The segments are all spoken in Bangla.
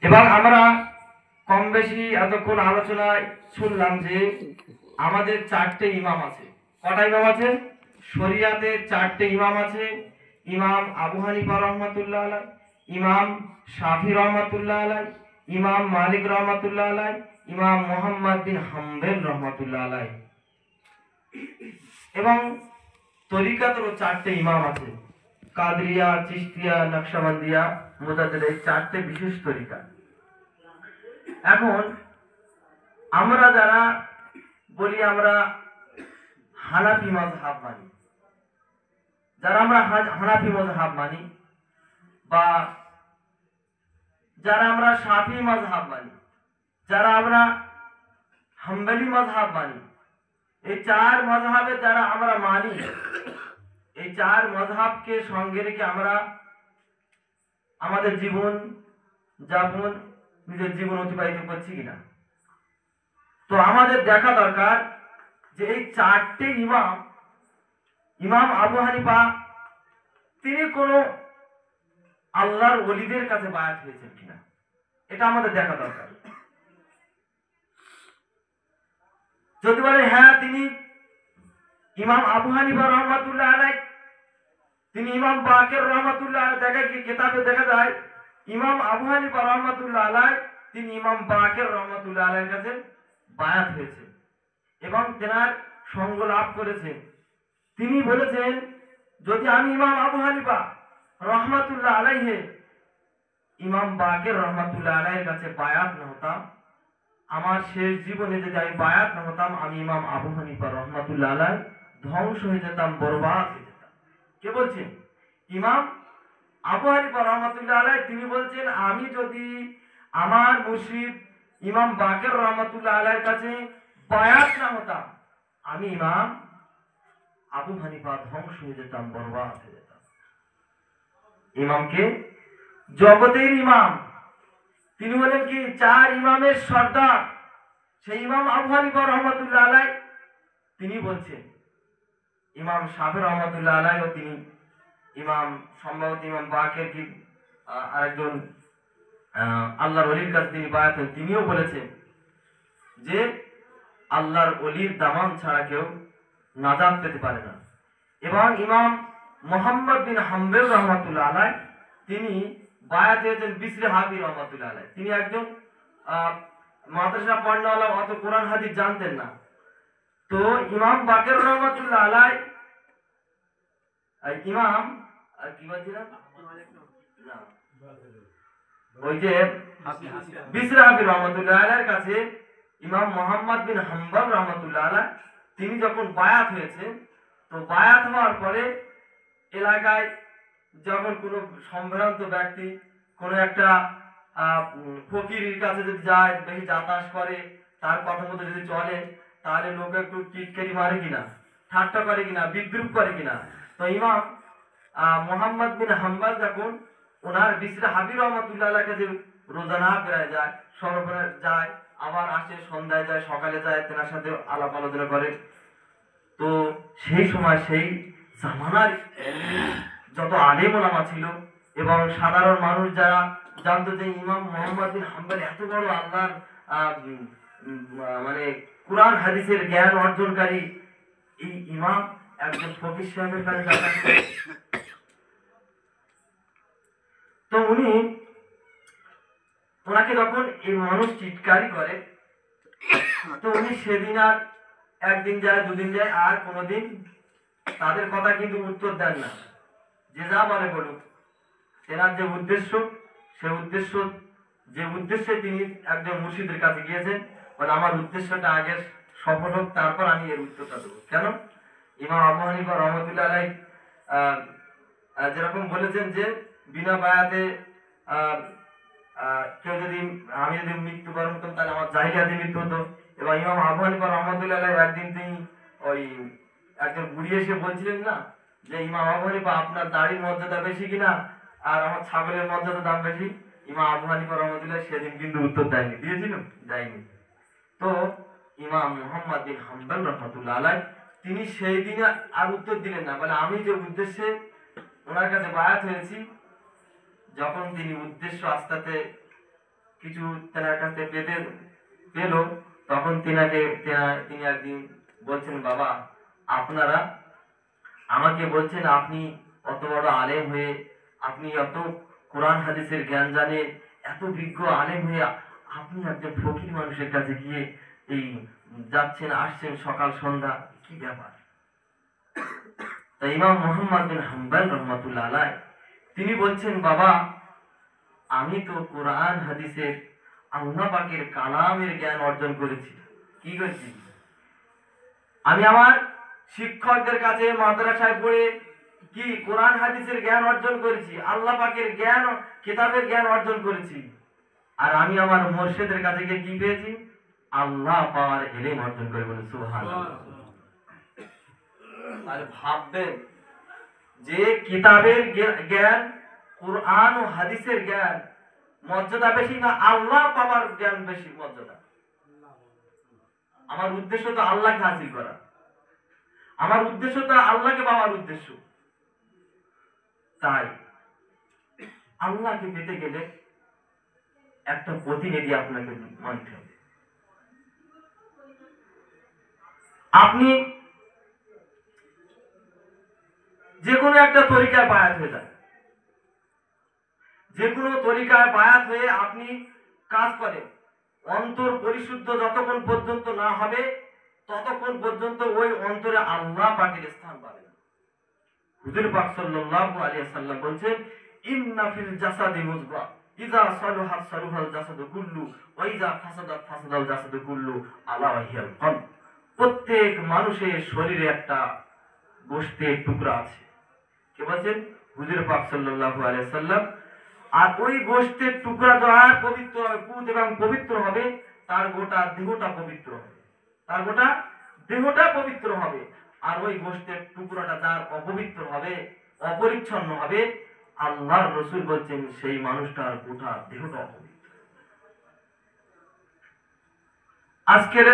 এবং আমরা কম বেশি এতক্ষণ আলোচনায় শুনলাম যে আমাদের চারটে ইমাম আছে। কটা ইমাম আছে? শরিয়াতে চারটে ইমাম আছে। ইমাম আবু হানিফা রহমাতুল্লাহ আলাই, ইমাম শাফি রহমাতুল্লাহ আলাই, ইমাম মালিক রহমাতুল্লাহ আলাই, ইমাম মুহাম্মদ বিন হাম্বল রহমাতুল্লাহ আলাই। এবং তরিকাতেরও চারটে ইমাম আছে, কাদরিয়া, চিশতিয়া, নকশবন্দিয়া, মুতাজিলা, এই চারটে বিশেষ তরিকা। এখন আমরা যারা বলি আমরা হানাফি মাযহাব মানি, যারা আমরা হানাফি মাযহাব মানি, বা যারা আমরা শাফি মাযহাব মানি, যারা আমরা হাম্বলি মাযহাব মানি, এই চার মাযহাবে যারা আমরা মানি, এই চার মাযহাবকে সঙ্গে রেখে আমরা আমাদের জীবন যাপন, নিজের জীবন অতিবাহিত করছি কিনা। তো আমাদের দেখা দরকার যে এই চারটে ইমাম, ইমাম আবু হানিফা তিনি কোন আল্লাহর ওলিদের কাছে বায়াত হয়েছেন কিনা, এটা আমাদের দেখা দরকার। যদি বলে হ্যাঁ তিনি ইমাম আবু হানিফা রহমাতুল্লাহ আলাই, তিনি ইমাম বাকের রহমাতুল্লাহ আলাই, দেখা গিয়ে কিতাবে দেখা যায় ইমাম আবু হানিফা রহমাতুল্লাহ আলাই তিনি ইমাম বাকের রহমাতুল্লাহ আলাইয়ের কাছে বায়াত হয়েছে এবং তেনার সঙ্গ লাভ করেছেন। তিনি বলেছেন যদি আমি ইমাম আবু হানিফা রহমাতুল্লাহ আলাইহে ইমাম বাকের রহমাতুল্লাহ আলাইয়ের কাছে বায়াত না হতাম, আমার শেষ জীবনে যদি আমি বায়াত না হতাম, আমি ইমাম আবু হানিফা রহমাতুল্লাহ আলাই ধ্বংস হয়ে যেতাম, বরবাদ হয়ে যেতাম। কে বলছেন? ইমাম আবু হানিফা রহমাতুল্লাহ আলাই তিনি বলছেন আমি যদি আমার মুর্শিদ ইমাম বাকের রহমাতুল্লাহ আলাইয়ের কাছে বায়াত না হতাম, আমি ইমাম আবু হানিফা ধ্বংস হয়ে যেতাম, বরবাদ হয়ে যেতাম। ইমামকে জগতের ইমাম, তিনি হলেন কি চার ইমামের সর্দার, সেই ইমাম আবু হানিফা রহমাতুল্লাহ আলাই তিনি বলছেন। ইমাম শাফি রহমাতুল্লাহ আলাই ও তিনি ইমাম, সম্ভবত ইমাম বাকের কি আরেকজন আল্লাহর ওলির কাছে তিনি বায়াত হন, তিনিও বলেছেন যে আল্লাহর ওলির দামান ছাড়া কেউ নাজাত পেতে পারে না। এবং ইমাম মুহাম্মদ বিন হাম্বল রহমাতুল্লাহ আলাই তিনি বায়াত হয়েছেন বিসরি হাবি রহমাতুল্লাহ আলাই। তিনি একজন মাদ্রাসা পড়নেওয়ালা, অত কোরআন হাদিস জানতেন না। তো ইমাম বাকের রহমাতুল্লাহ আলাই, ইমাম কি বলছিলাম, ওই যে বিসরি হাবি রহমাতুল্লাহ আলাইয়ের কাছে ইমাম মুহাম্মদ বিন হাম্বল রহমাতুল্লাহ আলাই তিনি যখন বায়াত হয়েছে, তো বায়াত হওয়ার পরে এলাকায় যখন কোনো সম্ভ্রান্ত ব্যক্তি কোনো একটা ফকিরের কাছে যদি যায়, বেশি যাতায়াত করে, তার কথা মতো যদি চলে, তাহলে লোক একটু টিটকারি মারে কিনা, ঠাট্টা করে কিনা, বিদ্রুপ করে কিনা। তো ইমাম মুহাম্মদ বিন হাম্বল যখন ওনার বিসরি হাবি রহমাতুল্লাহ আলাইহির কাছে রোজানা বেড়ায় যায়, সর্বক্ষণে যায়, আবার আসে, সন্ধ্যায় যায়, সকালে যায়, তেনার সাথে আলাপ আলোচনা করে। তো সেই সময় সেই জামানার যত আলেম ওলামা ছিল এবং সাধারণ মানুষ যারা জানতো যে ইমাম মুহাম্মদ বিন হাম্বল এত বড় আল্লাহর মানে কোরআন হাদিসের জ্ঞান অর্জনকারী, এই ইমাম একজন ফকির সাহেবের কাছে যাতায়াত করে। তো ওনাকে যখন এই মানুষ চিৎকারি করে, তো উনি সেদিন আর একদিন যায়, দুদিন যায়, আর কোনোদিন তাদের কথা কিন্তু উত্তর দেন না। যে যা বলে বলুক, তেনার যে উদ্দেশ্য, সে উদ্দেশ্য, যে উদ্দেশ্যে তিনি একজন মুর্শিদের কাছে গিয়েছেন, বলে আমার উদ্দেশ্যটা আগে সফল হোক, তারপর আমি এর উত্তরটা দেবো। কেন? ইমাম আবু হানিফা রহমাতুল্লাহ আলাই যেরকম বলেছেন যে বিনা বায়াতে কেউ যদি, আমি যদি মৃত্যুবরণ করতাম তাহলে আমার জাহিলিয়াতে মৃত্যু হতো। এবং ইমাম আবু হানিফা রহমাতুল্লাহ আলাই একদিন তিনি ওই একজন বুড়ি এসে বলছিলেন না যে ইমাম আবু হানিফা আপনার দাড়ির মর্যাদা বেশি কিনা আর আমার ছাগলের মর্যাদা দাম বেশি। ইমাম আবু হানিফা রহমাতুল্লাহ সেদিন কিন্তু উত্তর দেয়নি, দিয়েছিল? দেয়নি। তো ইমাম মুহাম্মদ বিন হাম্বল রহমাতুল্লাহ আলাই তিনি সেই দিনে আর উত্তর দিলেন না, বলে আমি যে উদ্দেশ্যে ওনার কাছে বায়াত হয়েছি, যখন তিনি উদ্দেশ্য আস্তে আস্তে কিছু তেনার কাছে পেতে পেল, তখন তিনি একদিন বলছেন, বাবা আপনারা আমাকে বলছেন আপনি অত বড় আলেম হয়ে, আপনি অত কোরআন হাদিসের জ্ঞান জানেন, এত বিজ্ঞ আলেম হয়ে আপনি একজন ফকির মানুষের কাছে গিয়ে এই যাচ্ছেন আসছেন সকাল সন্ধ্যা, কি ব্যাপার? তাই ইমাম মুহাম্মদ বিন হাম্বল রহমাতুল্লাহ আলাইহি তিনি বলছেন, বাবা আমি তো কোরআন হাদিসের আল্লাহ পাকের কালামের জ্ঞান অর্জন করেছি। কি করেছি? আমি আমার শিক্ষকদের কাছে মাদ্রাসায় পড়ে কি কোরআন হাদিসের জ্ঞান অর্জন করেছি, আল্লাহ পাকের জ্ঞান, কিতাবের জ্ঞান অর্জন করেছি। আর আমি আমার মুর্শিদের কাছে গিয়ে কি পেয়েছি? আল্লাহ পাওয়ার ইলম অর্জন করে। বলে সুবহানাল্লাহ। আর ভাববেন যে কিতাবের জ্ঞান, কোরআন ও হাদিসের জ্ঞান মর্যাদা বেশি না আল্লাহ পাওয়ার জ্ঞান বেশি মর্যাদা? আমার উদ্দেশ্য তো আল্লাহকে হাসিল করা, আমার উদ্দেশ্য তো আল্লাহকে পাওয়ার উদ্দেশ্য। তাই আল্লাহকে পেতে গেলে একটা প্রতিনিধি আপনাকে মানতে হবে। আপনি যে কোনো একটা তরিকায় বায়াত হয়ে যান, যে কোনো তরিকায় বায়াত হয়ে আপনি কাজ করেন, অন্তর পরিশুদ্ধ যতক্ষণ পর্যন্ত না হবে ততক্ষণ পর্যন্ত ওই অন্তরে আল্লাহ পাকের স্থান পাবে না। হুজুর পাক সাল্লাল্লাহু আলাইহি ওয়াসাল্লাম বলেন, ইন্না ফিল জাসাদি মুযগা ইযা সালুহাত সালুহাল জাসাদু কুল্লু ওয়া ইযা ফাসাদাত ফাসাদাল জাসাদু কুল্লু আলা ওয়াহিয়াল কলব। প্রত্যেক মানুষের শরীরে একটা গোশতের টুকরা আছে। কে বলেন? হুজুর পাক সাল্লাল্লাহু আলাইহি ওয়াসাল্লাম। আর ওই গোশতের টুকরা যার পবিত্র হবে, পুত এবং পবিত্র হবে, তার গোটা দেহটা পবিত্র হবে, তার গোটা দেহটা পবিত্র হবে। আর ওই গোশতের টুকরাটা যার অপবিত্র হবে, অপরিচ্ছন্ন হবে, আল্লাহর রাসূল বলছেন সেই মানুষটার গোটা দেহটা অপবিত্র। আজকের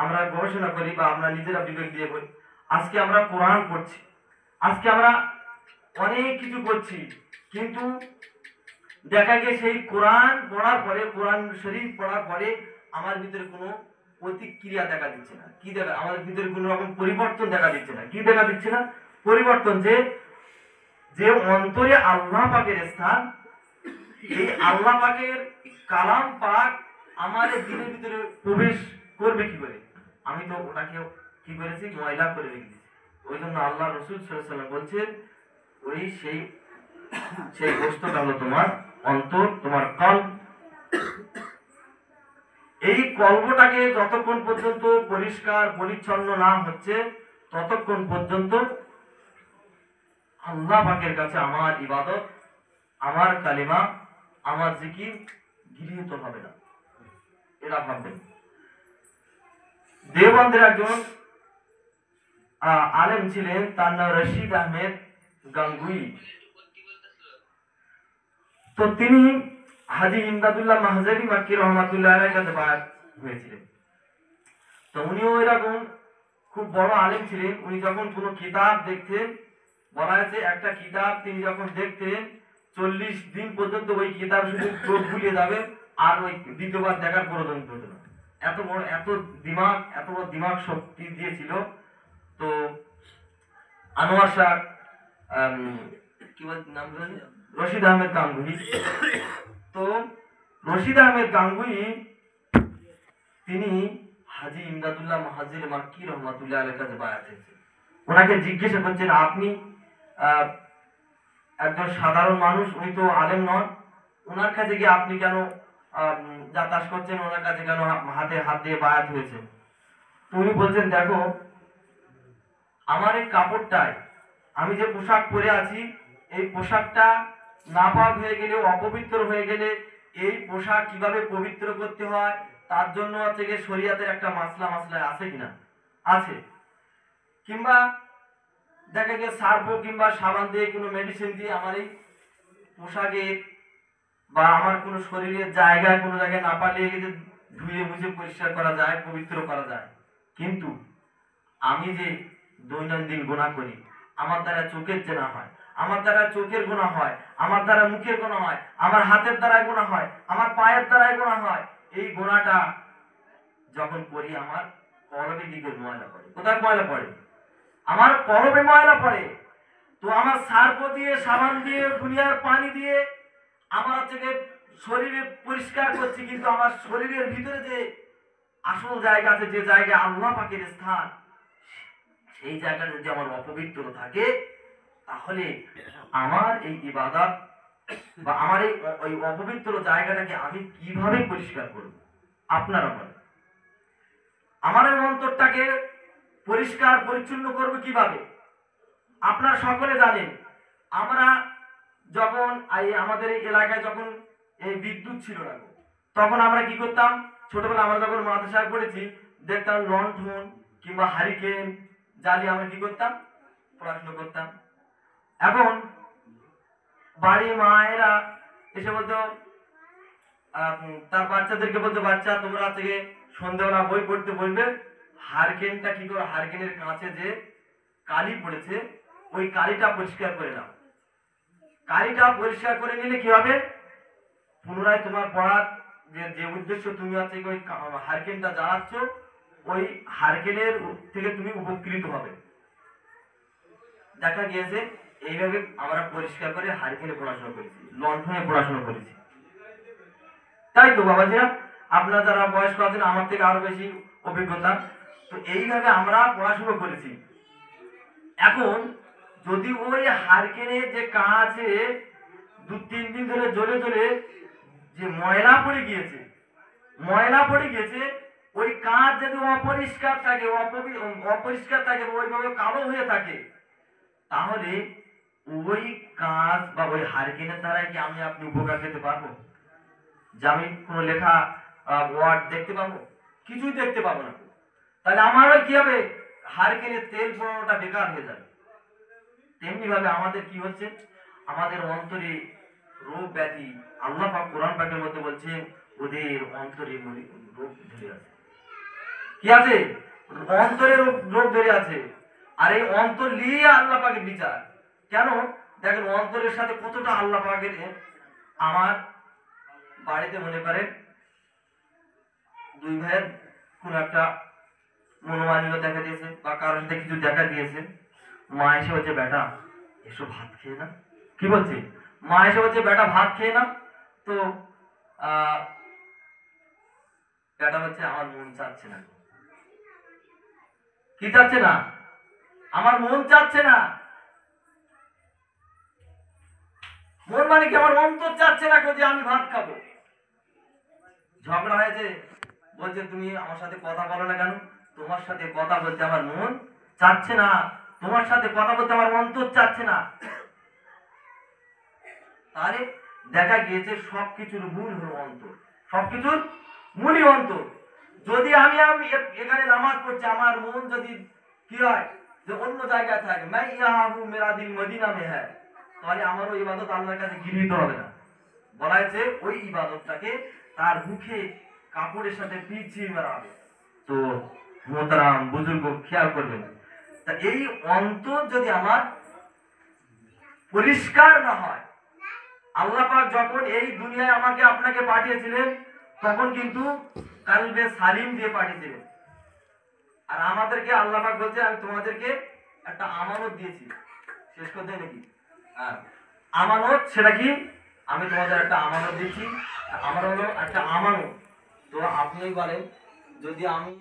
আমরা গবেষণা করি বা আমরা নিজেরা বিবেক দিয়ে বলি, আজকে আমরা কোরআন পড়ছি, আজকে আমরা অনেক কিছু করছি, কিন্তু দেখা গিয়ে সেই কোরআন পড়ার পরে, কোরআন শরীফ পড়ার পরে আমার ভিতরে কোনো প্রতিক্রিয়া দেখা দিচ্ছে না। কি দেখা? আমাদের ভিতরে কোনো রকম পরিবর্তন দেখা দিচ্ছে না। কি দেখা দিচ্ছে না? পরিবর্তন। যে অন্তরে আল্লাহ পাকের স্থান, এই আল্লাহ পাকের কালাম পাক আমাদের দিনের ভিতরে প্রবেশ করবে কি করে? আমি তো ওটাকে কি করেছি? ময়লা করে রেখেছি। ওই জন্য আল্লাহ রাসূল সাল্লাল্লাহু আলাইহি ওয়াসাল্লাম বলছেন, ওই সেই বস্তুটা হলো তোমার অন্তর, তোমার কলব। এই কলবটাকে যতক্ষণ পর্যন্ত পরিষ্কার পরিচ্ছন্ন না হচ্ছে ততক্ষণ পর্যন্ত আল্লাহ পাকের কাছে আমার ইবাদত, আমার কালিমা, আমার জিকির গৃহীত হবে না। এরা ভাববেন। দেওবন্দের একজন আলেম ছিলেন, তার নাম রশিদ আহমেদ গাঙ্গুই। তো তিনি হাজী ইমদাদুল্লাহ মাহজাবী মাক্কি রহমাতুল্লাহ আলাইহির কাছে বায়াত হয়েছিলেন। তো উনিও এরকম খুব বড় আলেম ছিলেন। উনি যখন কোনো কিতাব দেখতেন, বলা আছে একটা কিতাব তিনি যখন দেখতেন 40 দিন পর্যন্ত ওই কিতাব শুধু চোখ বুলিয়ে যাবে, আর ওই দ্বিতীয়বার দেখার প্রয়োজন হতো না। এত বড় দিমাগ শক্তি দিয়েছিল। তো আনোয়ার শাহ কি বল নাম বলেন, রশিদ আহমেদ গাঙ্গুহি। তো রশিদ আহমেদ গাঙ্গুহি তিনি হাজী ইমদাদুল্লাহ মাহজাবী মাক্কি রহমাতুল্লাহ আলাইহির কাছে বায়াত হয়েছেন। ওনাকে জিজ্ঞাসা করছেন, আপনি একজন সাধারণ মানুষ, উনি তো আলেম নন, ওনার কাছে গিয়ে আপনি কেন যাতায়াত করছেন, ওনার কাছে কেন হাতে হাত দিয়ে বায়াত হয়েছেন? উনি বলছেন, দেখো আমার এই কাপড়টায়, আমি যে পোশাক পরে আছি, এই পোশাকটা নাপাক হয়ে গেলে, অপবিত্র হয়ে গেলে এই পোশাক কিভাবে পবিত্র করতে হয় তার জন্য হচ্ছে গিয়ে শরীয়তের একটা মাসলা আছে কিনা? আছে। কিংবা দেখা গিয়ে সার্ফ কিংবা সাবান দিয়ে, কোনো মেডিসিন দিয়ে আমার এই পোশাকে বা আমার কোনো শরীরের জায়গায় কোনো জায়গায় নাপা লেগে গেছে, ধুয়ে মুছে পরিষ্কার করা যায়, পবিত্র করা যায়। কিন্তু আমি যে দৈনন্দিন গুনাহ করি, আমার দ্বারা চোখের জেনা হয়, আমার দ্বারা চোখের গুনাহ হয়, আমার দ্বারা মুখের গুনাহ হয়, আমার হাতের দ্বারা গুনাহ হয়, আমার পায়ের দ্বারা গুনাহ হয়, এই গুনাহটা যখন করি আমার কলবে কি করে ময়লা পড়ে? কোথায় ময়লা পড়ে? আমার কলবে ময়লা পড়ে। তো আমার সার্ফ দিয়ে, সাবান দিয়ে, দুনিয়ার পানি দিয়ে আমার থেকে শরীরে পরিষ্কার করছি, কিন্তু আমার শরীরের ভিতরে যে আসল জায়গা আছে, যে জায়গায় আল্লাহ পাকের স্থান, সেই জায়গাটা যদি আমার অপবিত্র থাকে, তাহলে আমার এই ইবাদত বা আমার এই ওই অপবিত্র জায়গাটাকে আমি কিভাবে পরিষ্কার করব? আপনারা বলেন। আমার এই অন্তরটাকে পরিষ্কার পরিচ্ছন্ন করব কিভাবে? আপনারা সকলে জানেন, আমরা যখন আমাদের এই এলাকায় যখন এই বিদ্যুৎ ছিল না, তখন আমরা কি করতাম? ছোটবেলা আমরা যখন মাদ্রাসায় পড়েছি, দেখতাম লণ্ঠন কিংবা হারিকেন জ্বালিয়ে আমরা কি করতাম? পড়াশোনা করতাম। এখন বাড়ির মায়েরা এসে বলতো, তার বাচ্চাদেরকে বলতো, বাচ্চা তোমরা থেকে সন্ধ্যাবেলা বই পড়তে বলবে, হারকেনটা কি করো, হারকেনের কাছে যে কালি পড়েছে ওই কালিটা পরিষ্কার করে নাও। কালিটা পরিষ্কার করে নিলে কি হবে? পুনরায় তোমার পড়ার যে উদ্দেশ্য, তুমি আছে ওই হারকেনটা জ্বালাচ্ছ, ওই হারকেনের থেকে তুমি উপকৃত হবে। দেখা গিয়েছে এইভাবে আমরা পরিষ্কার করে হারকেনে পড়াশোনা করেছি, লণ্ঠনে পড়াশোনা করেছি। তাই তো বাবাজিরা, আপনারা যারা বয়স্ক আছেন আমার থেকে আরো বেশি অভিজ্ঞতা, তো এইভাবে আমরা পড়াশোনা করেছি। এখন যদি ওই হারকেনের যে কাছে 2-3 দিন ধরে জ্বলে জ্বলে যে ময়লা পড়ে গিয়েছে, ওই কাঁচ যদি অপরিষ্কার থাকে, ওইভাবে কালো হয়ে থাকে, তাহলে ওই কাঁচ বা ওই হারকেনের দ্বারা কি আমি আপনি উপকার পেতে পারবো? যে আমি কোনো লেখা ওয়ার্ড দেখতে পাবো? কিছুই দেখতে পাবো না। তাহলে আমারও কি হবে? হারকেনের তেল পড়ানোটা বেকার হয়ে যাবে। তেমনি ভাবে আমাদের কি হচ্ছে? আমাদের অন্তরে রোগ ব্যাধি, আল্লাহ পাক কোরআন পাকের মধ্যে বলছেন ওদের অন্তরে রোগ ধরে আছে। কি আছে? অন্তরে রোগ ধরে আছে। আর এই অন্তর নিয়ে আল্লাহ পাকের বিচার। কেন? দেখেন অন্তরের সাথে কতটা আল্লাহ পাকের। আমার বাড়িতে মনে করেন 2 ভাইয়ের কোন একটা মনোমালিন্য দেখা দিয়েছে বা কারোর সাথে কিছু দেখা দিয়েছে, মা এসে বলছে, বেটা এসো ভাত খেয়ে না। কি বলছে? মা এসে বলছে, বেটা ভাত খেয়ে না। তো বেটা বলছে, আমার মন চাচ্ছে না। কি চাচ্ছে না? আমার মন চাচ্ছে না। মন মানে কি? আমার অন্তর চাচ্ছে না যে আমি ভাত খাবো। ঝগড়া হয়েছে, বলছে তুমি আমার সাথে কথা বলো না কেন? তোমার সাথে কথা বলতে আমার মন চাচ্ছে না, তোমার সাথে কথা বলতে আমার অন্তর চাচ্ছে না। তাহলে দেখা গিয়েছে সবকিছুর মূল হলো অন্তর, সবকিছুর মূলই অন্তর। যদি আমি এখানে নামাজ পড়ছি, আমার মন যদি কি হয় যে অন্য জায়গায় থাকে, मैं यहाँ हूँ मेरा दिल मदीना में है, তাহলে আমার ওই ইবাদত আল্লাহর কাছে গৃহীত হবে না। বলা হয়েছে ওই ইবাদতটাকে তার মুখে কাপড়ের সাথে পিছিয়ে মারা হবে। তো মোহতারাম বুজুর্গ খেয়াল করবেন, তা এই অন্তর যদি আমার পরিষ্কার না হয়, আল্লাহ পাক যখন এই দুনিয়ায় আমাকে আপনাকে পাঠিয়েছিলেন তখন কিন্তু কালবে সালিম দিয়ে পাঠিয়েছিলেন। আর আমাদেরকে আল্লাহ পাক বলছে, আমি তোমাদেরকে একটা আমানত দিয়েছি। শেষ করতে নাকি? আমানত, সেটা কি? আমি তোমাদের একটা আমানত দিচ্ছি। আমার হলো একটা আমানত। তো আপনি বলেন, যদি আমি